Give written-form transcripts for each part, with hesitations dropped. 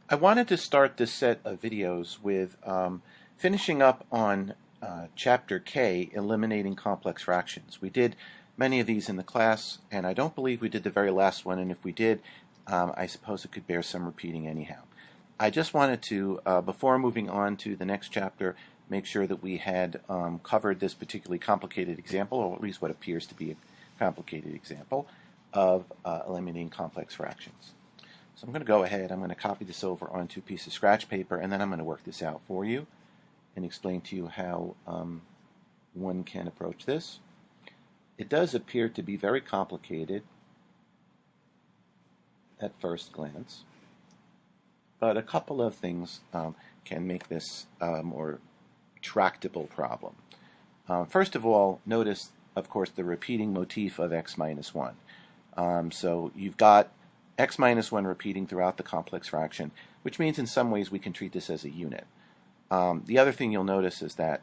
I wanted to start this set of videos with finishing up on Chapter K, Eliminating Complex Fractions. We did many of these in the class, and I don't believe we did the very last one, and if we did, I suppose it could bear some repeating anyhow. I just wanted to, before moving on to the next chapter, make sure that we had covered this particularly complicated example, or at least what appears to be a complicated example, of eliminating complex fractions. So I'm going to go ahead, I'm going to copy this over onto a piece of scratch paper, and then I'm going to work this out for you and explain to you how one can approach this. It does appear to be very complicated at first glance, but a couple of things can make this a more tractable problem. First of all, notice, of course, the repeating motif of x minus 1. So you've got x minus 1 repeating throughout the complex fraction, which means in some ways we can treat this as a unit. The other thing you'll notice is that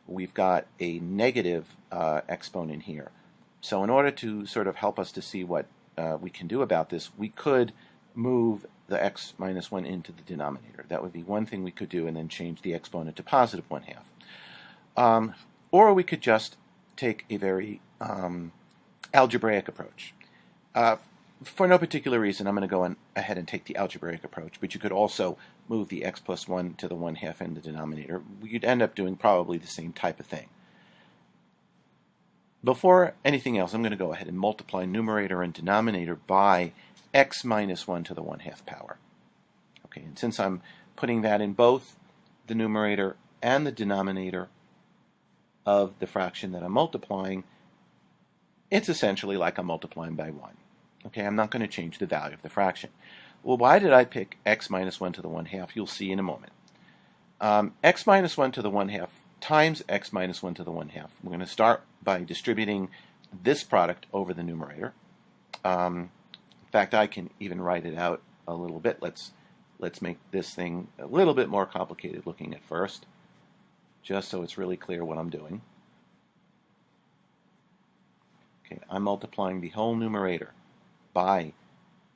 we've got a negative exponent here. So in order to sort of help us to see what we can do about this, we could move the x minus 1 into the denominator. That would be one thing we could do, and then change the exponent to positive 1/2. Or we could just take a very algebraic approach. For no particular reason, I'm going to go ahead and take the algebraic approach, but you could also move the x plus 1 to the 1/2 in the denominator. You'd end up doing probably the same type of thing. Before anything else, I'm going to go ahead and multiply numerator and denominator by x minus 1 to the 1/2 power. Okay, and since I'm putting that in both the numerator and the denominator of the fraction that I'm multiplying, it's essentially like I'm multiplying by 1. Okay, I'm not going to change the value of the fraction. Well, why did I pick x minus 1 to the 1/2? You'll see in a moment. X minus 1 to the 1/2 times x minus 1 to the 1/2. We're going to start by distributing this product over the numerator. In fact, I can even write it out a little bit. Let's make this thing a little bit more complicated looking at first, just so it's really clear what I'm doing. Okay, I'm multiplying the whole numerator by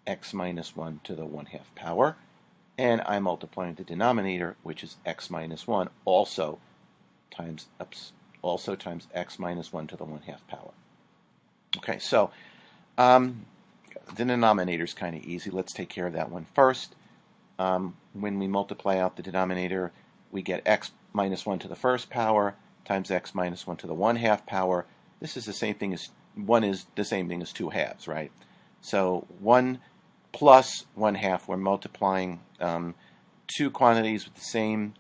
x minus 1 to the 1/2 power, and I'm multiplying the denominator, which is x minus 1, also times x minus 1 to the 1/2 power. Okay, so the denominator is kind of easy. Let's take care of that one first. When we multiply out the denominator, we get x minus 1 to the 1st power times x minus 1 to the 1/2 power. This is the same thing as 1 is the same thing as 2 halves, right? So 1 plus 1/2, we're multiplying two quantities with the same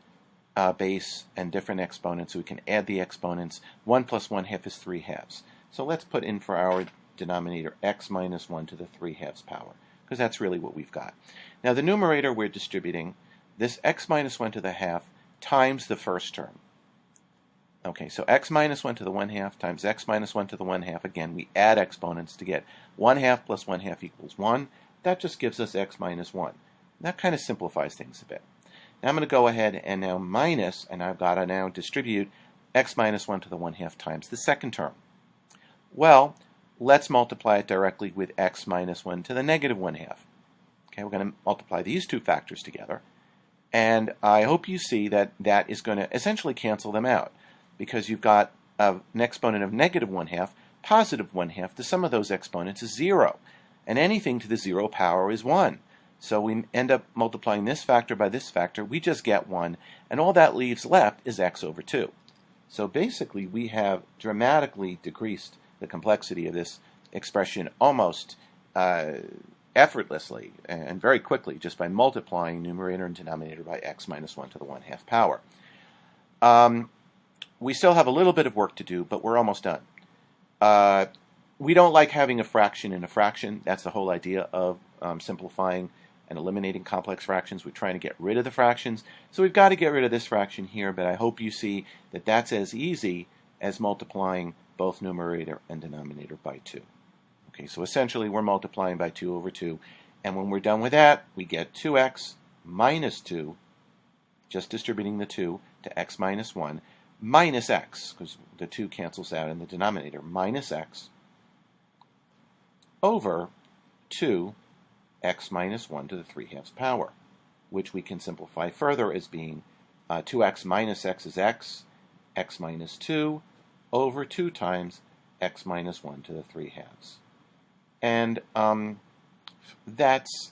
base and different exponents, so we can add the exponents. 1 plus 1/2 is 3 halves. So let's put in for our denominator x minus 1 to the 3 halves power, because that's really what we've got. Now the numerator we're distributing this x minus 1 to the 1/2 times the first term. Okay, so x minus 1 to the 1/2 times x minus 1 to the 1/2. Again, we add exponents to get 1/2 plus 1/2 equals 1. That just gives us x minus 1. That kind of simplifies things a bit. Now I'm going to go ahead and now minus, and I've got to now distribute x minus 1 to the 1/2 times the second term. Well, let's multiply it directly with x minus 1 to the negative 1/2. Okay, we're going to multiply these two factors together, and I hope you see that that is going to essentially cancel them out, because you've got an exponent of negative 1/2, positive 1/2. The sum of those exponents is 0, and anything to the 0 power is 1. So we end up multiplying this factor by this factor. We just get 1, and all that leaves left is x over 2. So basically, we have dramatically decreased the complexity of this expression almost effortlessly and very quickly, just by multiplying numerator and denominator by x minus 1 to the 1/2 power. We still have a little bit of work to do, but we're almost done. We don't like having a fraction in a fraction. That's the whole idea of simplifying and eliminating complex fractions. We're trying to get rid of the fractions. So we've got to get rid of this fraction here, but I hope you see that that's as easy as multiplying both numerator and denominator by 2. Okay, so essentially we're multiplying by 2 over 2, and when we're done with that, we get 2x minus 2, just distributing the 2 to x minus 1, minus x, because the 2 cancels out in the denominator, minus x over 2x minus 1 to the 3 halves power. which we can simplify further as being 2x minus x is x minus 2, over 2 times x minus 1 to the 3 halves. And that's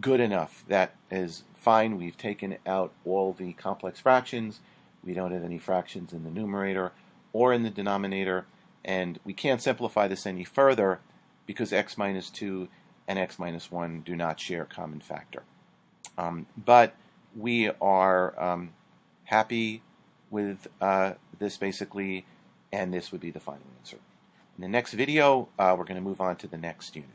good enough. That is fine. We've taken out all the complex fractions. We don't have any fractions in the numerator or in the denominator. And we can't simplify this any further because x minus 2 and x minus 1 do not share a common factor. But we are happy with this basically, and this would be the final answer. In the next video, we're going to move on to the next unit.